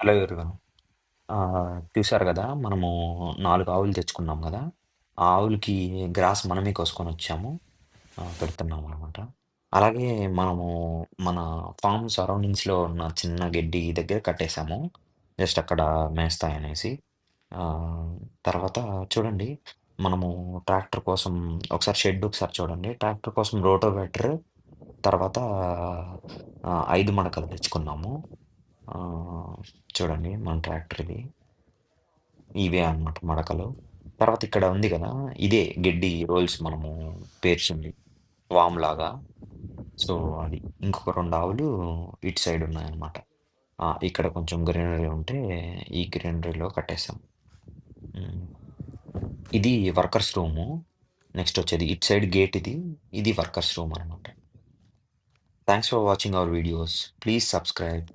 Hello everyone. చూసారు గదా! మనము 4 ఆవులు తెచ్చుకున్నాం గదా! ఆ ఆవులకి గ్రాస్ మనమే కోసుకొనొచ్చాము. పెడుతున్నామనమాట. అలాగే మనము మన ఫార్మ్ సరౌండింగ్స్‌లో ఉన్న చిన్న గడ్డి దగ్గర కట్టేసాము. జస్ట్ అక్కడ మేస్తాయనేసి. ఆహ్, తర్వాత చూడండి, మనము ట్రాక్టర్ కోసం ఒకసారి షెడ్ ఒకసారి చూడండి. ట్రాక్టర్ కోసం రోటోవేటర్, తర్వాత 5 మడకలు తెచ్చుకున్నాము. ఆహ్, చూడండి మన ట్రాక్టర్ ఇది. ఇవే అన్నమాట మడకలు. తర్వాత ఇక్కడ ఉంది గదా! ఇదే గడ్డి రోల్స్ మనము పేర్చింది వామ్‌లాగా. సో, అది. ఇంకొక 2 ఆవులు ఇటు సైడ్ ఉన్నాయన్నమాట. ఇక్కడ కొంచెం గ్రీనరీ ఉంటే ఈ గ్రీనరీలో కట్టేసాం. హ్మ్. ఇది వర్కర్స్ రూము. నెక్స్ట్ వచ్చేది ఇటు సైడ్ గేట్ ఇది. ఇది వర్కర్స్ రూమ్ అన్నమాట. Thanks for watching our videos. Please subscribe.